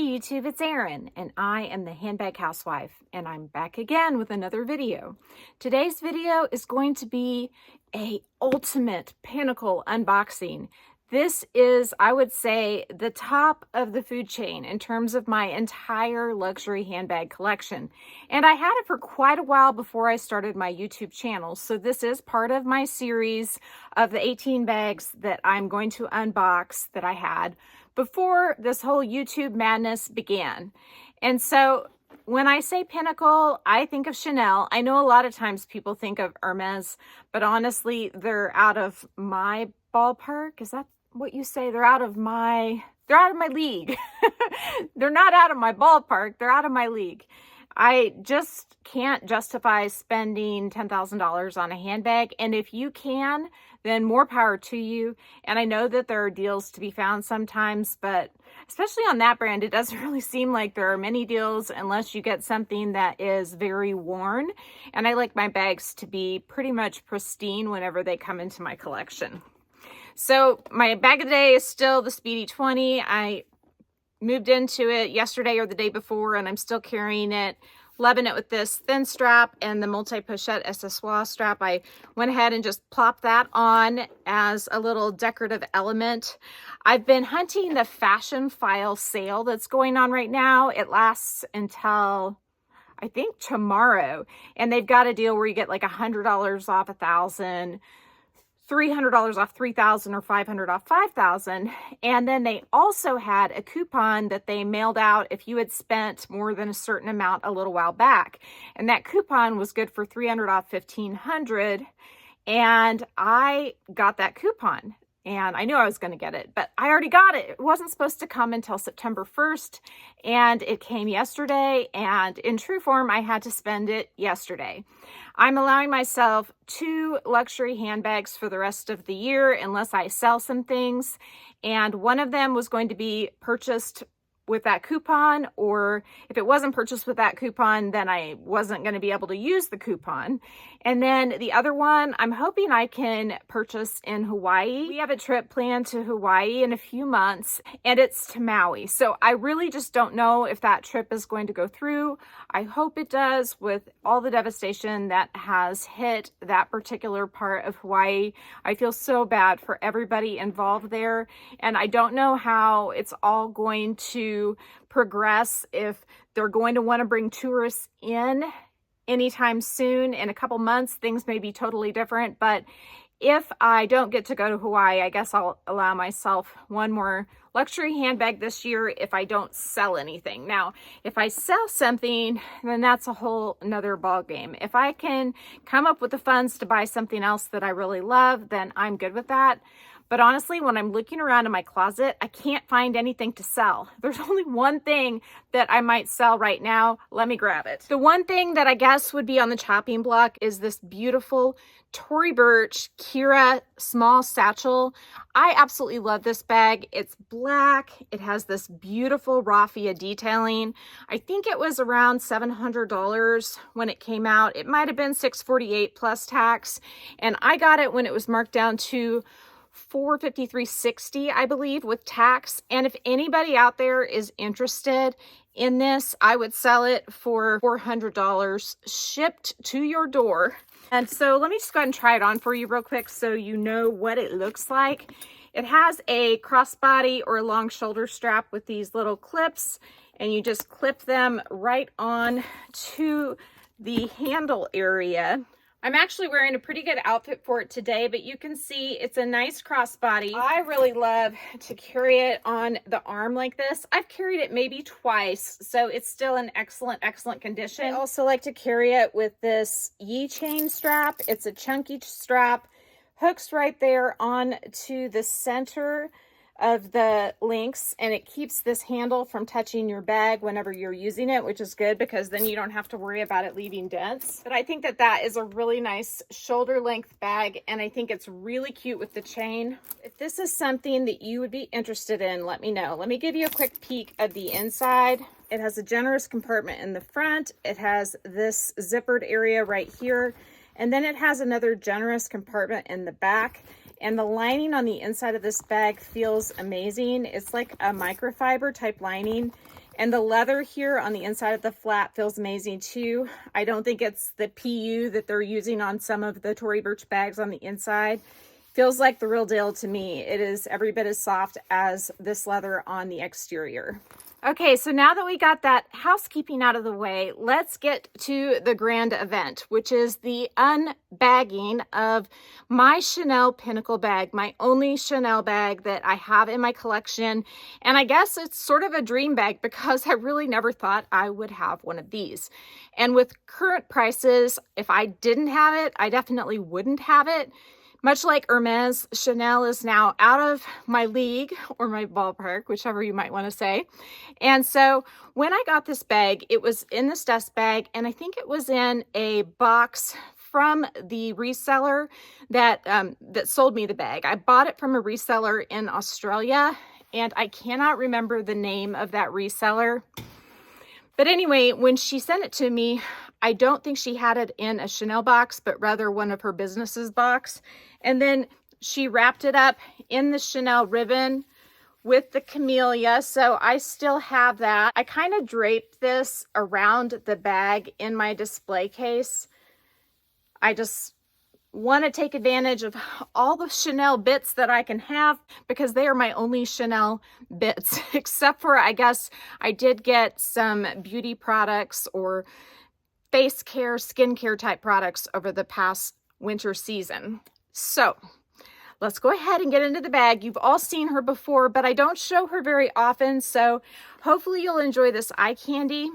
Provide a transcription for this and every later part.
YouTube, it's Erin, and I am the Handbag Housewife, and I'm back again with another video. Today's video is going to be a ultimate pinnacle unboxing. This is, I would say, the top of the food chain in terms of my entire luxury handbag collection. And I had it for quite a while before I started my YouTube channel. So this is part of my series of the 18 bags that I'm going to unbox that I had before this whole YouTube madness began. And so when I say pinnacle, I think of Chanel. I know a lot of times people think of Hermes, but honestly, they're out of my ballpark. Is that what you say? They're out of my league. They're not out of my ballpark. They're out of my league. I just can't justify spending $10,000 on a handbag. And if you can, then more power to you. And I know that there are deals to be found sometimes, but especially on that brand, it doesn't really seem like there are many deals unless you get something that is very worn. And I like my bags to be pretty much pristine whenever they come into my collection. So my bag of the day is still the Speedy 20. I moved into it yesterday or the day before, and I'm still carrying it, loving it with this thin strap and the multi-pochette accessoire strap. I went ahead and just plopped that on as a little decorative element. I've been hunting the Fashion File sale that's going on right now. It lasts until I think tomorrow, and they've got a deal where you get like $100 off 1,000, $300 off 3,000, or $500 off 5,000. And then they also had a coupon that they mailed out if you had spent more than a certain amount a little while back. And that coupon was good for $300 off 1,500. And I got that coupon. And I knew I was going to get it, but I already got it. It wasn't supposed to come until September 1st, and it came yesterday. And in true form, I had to spend it yesterday. I'm allowing myself 2 luxury handbags for the rest of the year unless I sell some things. And one of them was going to be purchased with that coupon, or if it wasn't purchased with that coupon, then I wasn't going to be able to use the coupon. And then the other one, I'm hoping I can purchase in Hawaii. We have a trip planned to Hawaii in a few months, and it's to Maui. So I really just don't know if that trip is going to go through. I hope it does, with all the devastation that has hit that particular part of Hawaii. I feel so bad for everybody involved there, and I don't know how it's all going to progress, if they're going to want to bring tourists in anytime soon. In a couple months, things may be totally different, but if I don't get to go to Hawaii, I guess I'll allow myself one more luxury handbag this year if I don't sell anything. Now, if I sell something, then that's a whole another ball game. If I can come up with the funds to buy something else that I really love, then I'm good with that. But honestly, when I'm looking around in my closet, I can't find anything to sell. There's only one thing that I might sell right now. Let me grab it. The one thing that I guess would be on the chopping block is this beautiful Tory Burch Kira small satchel. I absolutely love this bag. It's black. It has this beautiful raffia detailing. I think it was around $700 when it came out. It might have been $648 plus tax. And I got it when it was marked down to $453.60, I believe, with tax. And if anybody out there is interested in this, I would sell it for $400 shipped to your door. And so let me just go ahead and try it on for you real quick so you know what it looks like. It has a crossbody or a long shoulder strap with these little clips, and you just clip them right on to the handle area. I'm actually wearing a pretty good outfit for it today, but you can see it's a nice crossbody. I really love to carry it on the arm like this. I've carried it maybe twice, so it's still in excellent condition. I also like to carry it with this Yi chain strap. It's a chunky strap, hooks right there on to the center of the links, and it keeps this handle from touching your bag whenever you're using it, which is good because then you don't have to worry about it leaving dents. But I think that that is a really nice shoulder length bag, and I think it's really cute with the chain. If this is something that you would be interested in, let me know. Let me give you a quick peek of the inside. It has a generous compartment in the front. It has this zippered area right here, and then it has another generous compartment in the back. And the lining on the inside of this bag feels amazing. It's like a microfiber type lining, And the leather here on the inside of the flap feels amazing too. I don't think it's the PU that they're using on some of the Tory Burch bags on the inside. Feels like the real deal to me. It is every bit as soft as this leather on the exterior. Okay, so now that we got that housekeeping out of the way, let's get to the grand event, which is the unbagging of my Chanel Pinnacle bag, my only Chanel bag that I have in my collection. And I guess it's sort of a dream bag because I really never thought I would have one of these. And with current prices, if I didn't have it, I definitely wouldn't have it. Much like Hermes, Chanel is now out of my league or my ballpark, whichever you might want to say. And so when I got this bag, it was in this dust bag, and I think it was in a box from the reseller that sold me the bag. I bought it from a reseller in Australia, and I cannot remember the name of that reseller. But anyway, when she sent it to me, I don't think she had it in a Chanel box, but rather one of her business's box. And then she wrapped it up in the Chanel ribbon with the camellia. So I still have that. I kind of draped this around the bag in my display case. I just want to take advantage of all the Chanel bits that I can have because they are my only Chanel bits, except for, I guess, I did get some beauty products or face care, skincare type products over the past winter season. So let's go ahead and get into the bag. You've all seen her before, but I don't show her very often, so hopefully you'll enjoy this eye candy.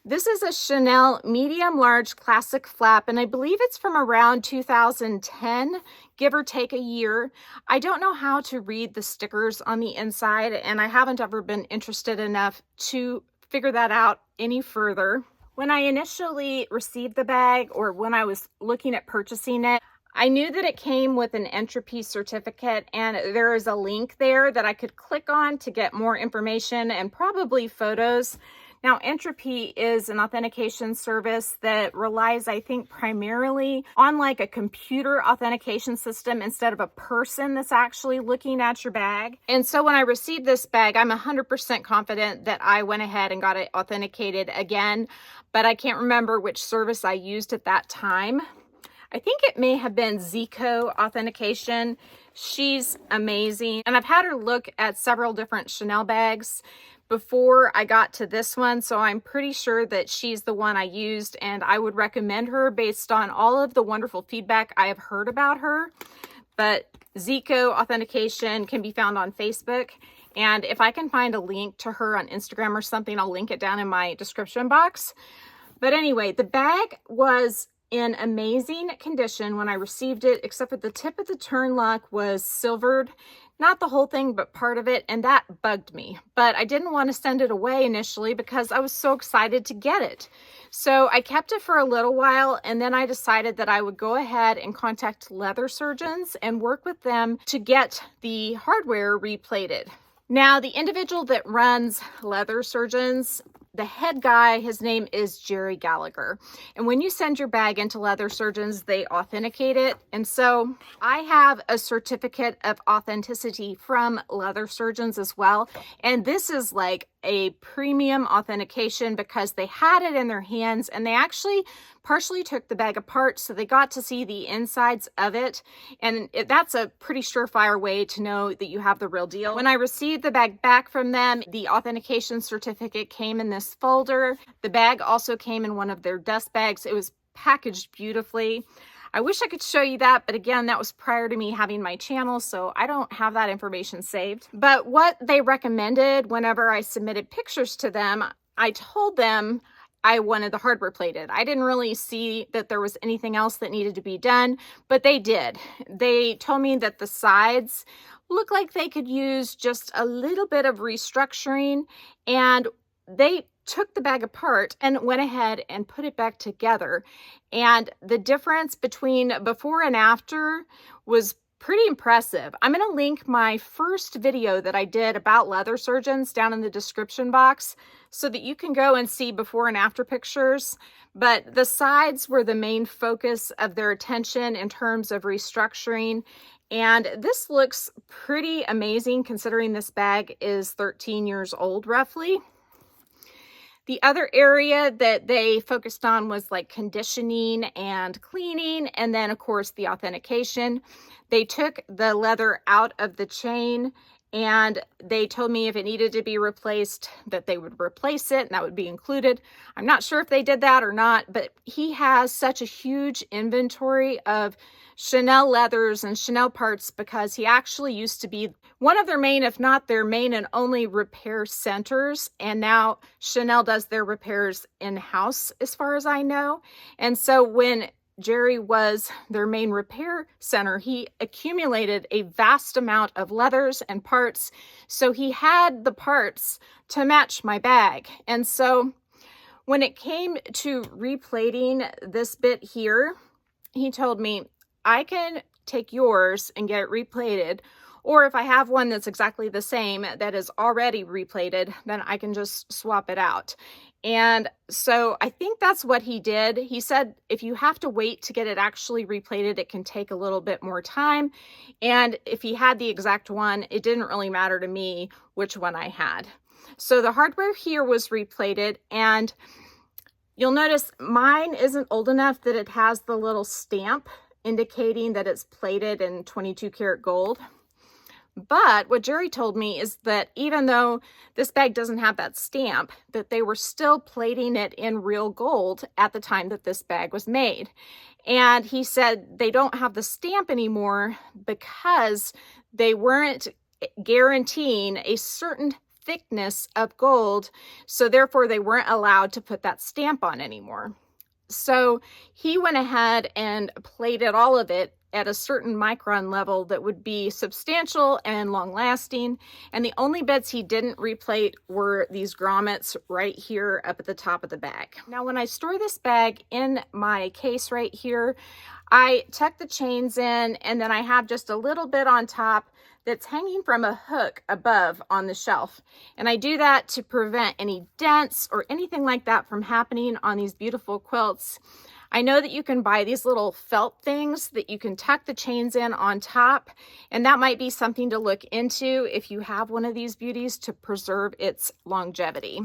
This is a Chanel medium large classic flap, and I believe it's from around 2010, give or take a year. I don't know how to read the stickers on the inside, and I haven't ever been interested enough to figure that out any further. When I initially received the bag, or when I was looking at purchasing it, I knew that it came with an entropy certificate, and there is a link there that I could click on to get more information and probably photos. Now, Entropy is an authentication service that relies, I think, primarily on like a computer authentication system instead of a person that's actually looking at your bag. And so when I received this bag, I'm 100% confident that I went ahead and got it authenticated again, but I can't remember which service I used at that time. I think it may have been Zeko Authentication. She's amazing. And I've had her look at several different Chanel bags before I got to this one, so I'm pretty sure that she's the one I used, and I would recommend her based on all of the wonderful feedback I have heard about her. But Zeko Authentication can be found on Facebook, and if I can find a link to her on Instagram or something, I'll link it down in my description box. But anyway, the bag was in amazing condition when I received it, except for the tip of the turn lock was silvered. Not the whole thing, but part of it, and that bugged me. But I didn't want to send it away initially because I was so excited to get it. So I kept it for a little while, and then I decided that I would go ahead and contact leather surgeons and work with them to get the hardware replated. Now, the individual that runs leather surgeons, the head guy, his name is Jerry Gallagher. And when you send your bag into leather surgeons, they authenticate it. And so I have a certificate of authenticity from leather surgeons as well. And this is like a premium authentication because they had it in their hands and they actually partially took the bag apart, so they got to see the insides of it. And that's a pretty surefire way to know that you have the real deal. When I received the bag back from them, the authentication certificate came in this folder. The bag also came in one of their dust bags. It was packaged beautifully. I wish I could show you that, but again, that was prior to me having my channel, so I don't have that information saved. But what they recommended whenever I submitted pictures to them, I told them I wanted the hardware plated. I didn't really see that there was anything else that needed to be done, but they did. They told me that the sides look like they could use just a little bit of restructuring, and they took the bag apart and went ahead and put it back together. And the difference between before and after was pretty impressive. I'm going to link my first video that I did about leather surgeons down in the description box so that you can go and see before and after pictures. But the sides were the main focus of their attention in terms of restructuring. And this looks pretty amazing considering this bag is 13 years old roughly. The other area that they focused on was like conditioning and cleaning, and then of course the authentication. They took the leather out of the chain, and they told me if it needed to be replaced that they would replace it and that would be included. I'm not sure if they did that or not, but he has such a huge inventory of Chanel leathers and Chanel parts because he actually used to be one of their main, if not their main and only repair centers. And now Chanel does their repairs in-house as far as I know. And so when Jerry was their main repair center, he accumulated a vast amount of leathers and parts. So he had the parts to match my bag. And so when it came to replating this bit here, he told me, I can take yours and get it replated, or if I have one that's exactly the same that is already replated, then I can just swap it out. And so I think that's what he did. He said if you have to wait to get it actually replated, it can take a little bit more time. And if he had the exact one, it didn't really matter to me which one I had. So the hardware here was replated, and you'll notice mine isn't old enough that it has the little stamp indicating that it's plated in 22 karat gold. But what Jerry told me is that even though this bag doesn't have that stamp, that they were still plating it in real gold at the time that this bag was made. And he said they don't have the stamp anymore because they weren't guaranteeing a certain thickness of gold, so therefore they weren't allowed to put that stamp on anymore. So he went ahead and plated all of it at a certain micron level that would be substantial and long lasting. And the only bits he didn't replate were these grommets right here up at the top of the bag. Now, when I store this bag in my case right here, I tuck the chains in, and then I have just a little bit on top that's hanging from a hook above on the shelf. And I do that to prevent any dents or anything like that from happening on these beautiful quilts. I know that you can buy these little felt things that you can tuck the chains in on top, and that might be something to look into if you have one of these beauties to preserve its longevity.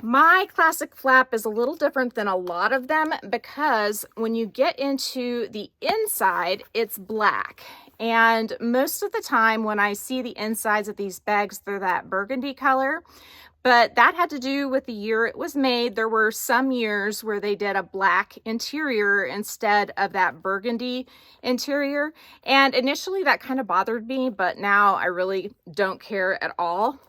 My classic flap is a little different than a lot of them because when you get into the inside, it's black. And most of the time when I see the insides of these bags, they're that burgundy color. But that had to do with the year it was made. There were some years where they did a black interior instead of that burgundy interior. And initially that kind of bothered me, but now I really don't care at all.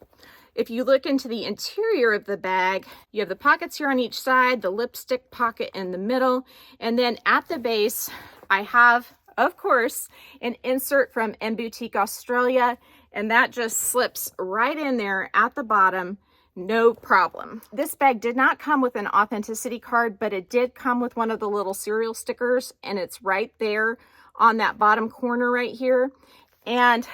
If you look into the interior of the bag, you have the pockets here on each side, the lipstick pocket in the middle, and then at the base, I have, of course, an insert from Mboutique Australia, and that just slips right in there at the bottom. No problem. This bag did not come with an authenticity card, but it did come with one of the little serial stickers, and it's right there on that bottom corner right here. And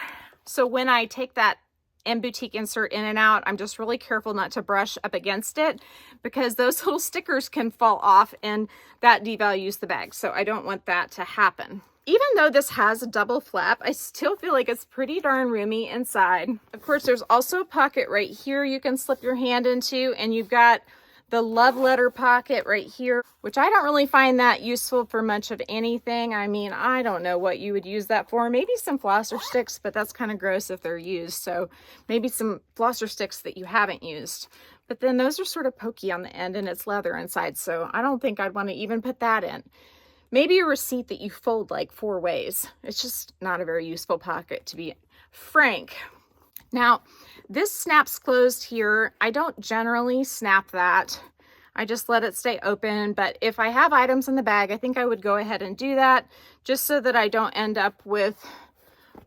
so when I take that Mboutique insert in and out, I'm just really careful not to brush up against it because those little stickers can fall off and that devalues the bag. So I don't want that to happen. Even though this has a double flap, I still feel like it's pretty darn roomy inside. Of course, there's also a pocket right here you can slip your hand into, and you've got the love letter pocket right here, which I don't really find that useful for much of anything. I mean, I don't know what you would use that for. Maybe some flosser sticks, but that's kind of gross if they're used. So maybe some flosser sticks that you haven't used. But then those are sort of pokey on the end and it's leather inside. So I don't think I'd want to even put that in. Maybe a receipt that you fold like 4 ways. It's just not a very useful pocket, to be frank. Now, this snaps closed here. I don't generally snap that. I just let it stay open. But if I have items in the bag, I think I would go ahead and do that just so that I don't end up with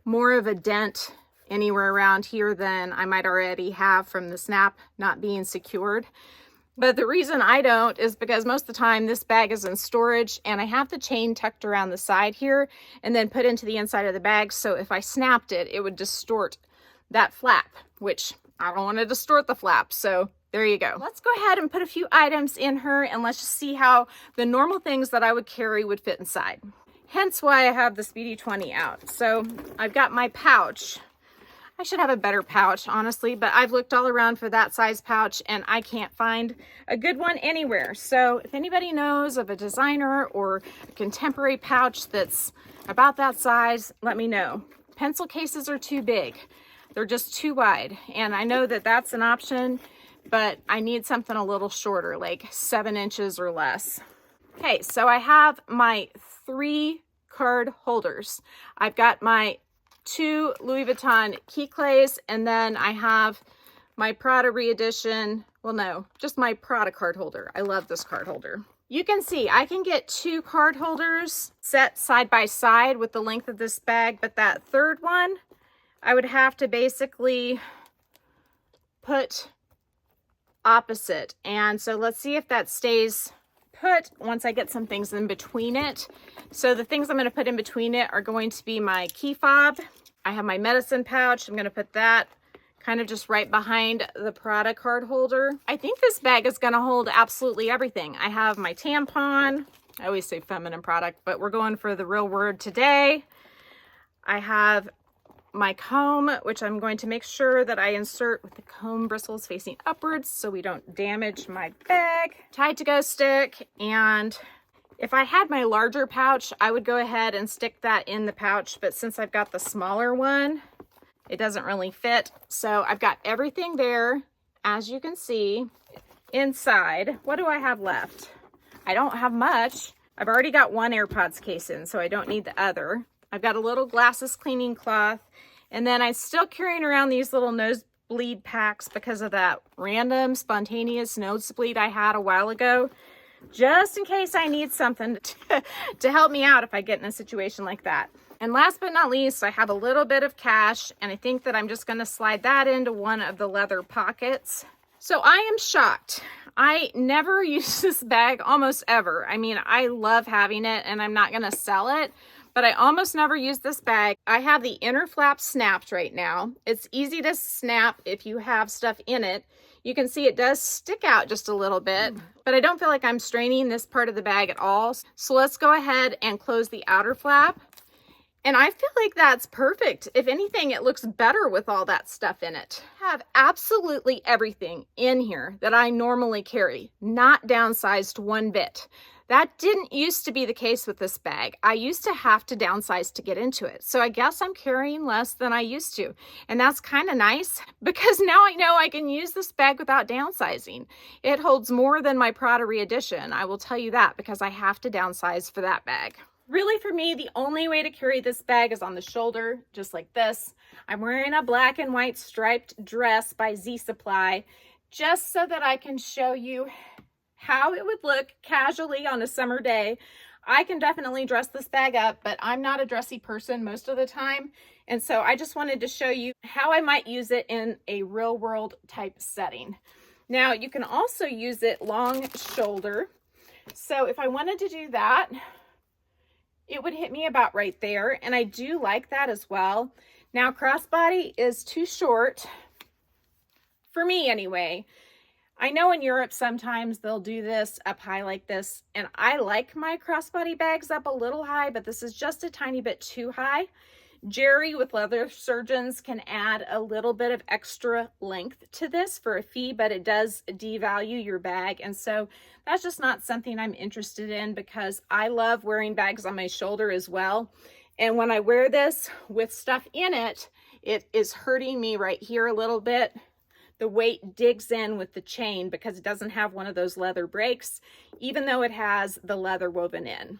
more of a dent anywhere around here than I might already have from the snap not being secured. But the reason I don't is because most of the time this bag is in storage and I have the chain tucked around the side here and then put into the inside of the bag. So if I snapped it, it would distort that flap, which I don't want to distort the flap. So there you go. Let's go ahead and put a few items in her and let's just see how the normal things that I would carry would fit inside. Hence why I have the Speedy 20 out. So I've got my pouch. I should have a better pouch, honestly, but I've looked all around for that size pouch and I can't find a good one anywhere. So if anybody knows of a designer or a contemporary pouch that's about that size, let me know. Pencil cases are too big. They're just too wide. And I know that that's an option, but I need something a little shorter, like 7 inches or less. Okay, so I have my 3 card holders. I've got my 2 Louis Vuitton key clays, and then I have my Prada re-edition. Well, no, just my Prada card holder. I love this card holder. You can see I can get 2 card holders set side by side with the length of this bag, but that third one, I would have to basically put opposite. And so let's see if that stays put once I get some things in between it. So the things I'm going to put in between it are going to be my key fob. I have my medicine pouch. I'm going to put that kind of just right behind the Prada card holder. I think this bag is going to hold absolutely everything. I have my tampon. I always say feminine product, but we're going for the real word today. I have my comb, which I'm going to make sure that I insert with the comb bristles facing upwards so we don't damage my bag. Tide to go stick, and if I had my larger pouch, I would go ahead and stick that in the pouch, but since I've got the smaller one, it doesn't really fit. So I've got everything there, as you can see, inside. What do I have left? I don't have much. I've already got 1 AirPods case in, so I don't need the other. I've got a little glasses cleaning cloth, and then I'm still carrying around these little nosebleed packs because of that random spontaneous nosebleed I had a while ago, just in case I need something to help me out if I get in a situation like that. And last but not least, I have a little bit of cash, and I think that I'm just going to slide that into one of the leather pockets. So I am shocked. I never use this bag almost ever. I mean, I love having it and I'm not going to sell it, but I almost never use this bag. I have the inner flap snapped right now. It's easy to snap if you have stuff in it. You can see it does stick out just a little bit, but I don't feel like I'm straining this part of the bag at all. So let's go ahead and close the outer flap. And I feel like that's perfect. If anything, it looks better with all that stuff in it. I have absolutely everything in here that I normally carry, not downsized one bit. That didn't used to be the case with this bag. I used to have to downsize to get into it. So I guess I'm carrying less than I used to. And that's kind of nice because now I know I can use this bag without downsizing. It holds more than my Prada re-edition. I will tell you that because I have to downsize for that bag. Really, for me, the only way to carry this bag is on the shoulder, just like this. I'm wearing a black and white striped dress by Z Supply, just so that I can show you how it would look casually on a summer day. I can definitely dress this bag up, but I'm not a dressy person most of the time. And so I just wanted to show you how I might use it in a real world type setting. Now, you can also use it long shoulder. So if I wanted to do that, it would hit me about right there, and I do like that as well. Now, crossbody is too short, for me anyway. I know in Europe sometimes they'll do this up high like this, and I like my crossbody bags up a little high, but this is just a tiny bit too high. Jerry with Leather Surgeons can add a little bit of extra length to this for a fee, but it does devalue your bag. And so that's just not something I'm interested in because I love wearing bags on my shoulder as well. And when I wear this with stuff in it, it is hurting me right here a little bit. The weight digs in with the chain because it doesn't have one of those leather brakes, even though it has the leather woven in.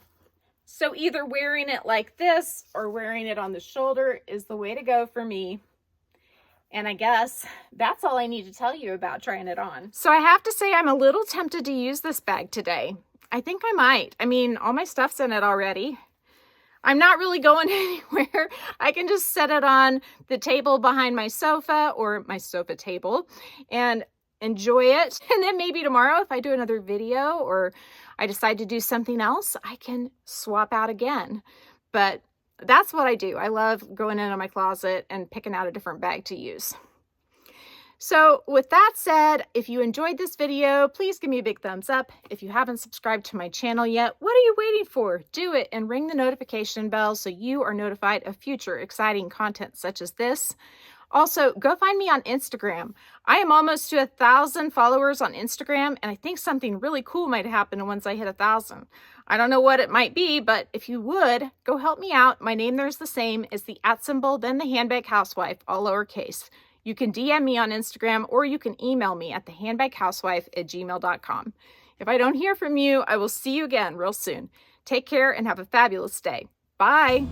So either wearing it like this or wearing it on the shoulder is the way to go for me. And I guess that's all I need to tell you about trying it on. So I have to say I'm a little tempted to use this bag today. I think I might. I mean, all my stuff's in it already. I'm not really going anywhere. I can just set it on the table behind my sofa or my sofa table and enjoy it. And then maybe tomorrow, if I do another video or I decide to do something else, I can swap out again. But that's what I do. I love going into my closet and picking out a different bag to use. So with that said, if you enjoyed this video, please give me a big thumbs up. If you haven't subscribed to my channel yet, what are you waiting for? Do it and ring the notification bell so you are notified of future exciting content such as this. Also, go find me on Instagram. I am almost to 1,000 followers on Instagram, and I think something really cool might happen once I hit 1,000. I don't know what it might be, but if you would, go help me out. My name there's the same as the @ then the Handbag Housewife, all lowercase. You can DM me on Instagram, or you can email me at thehandbaghousewife@gmail.com. If I don't hear from you, I will see you again real soon. Take care and have a fabulous day. Bye.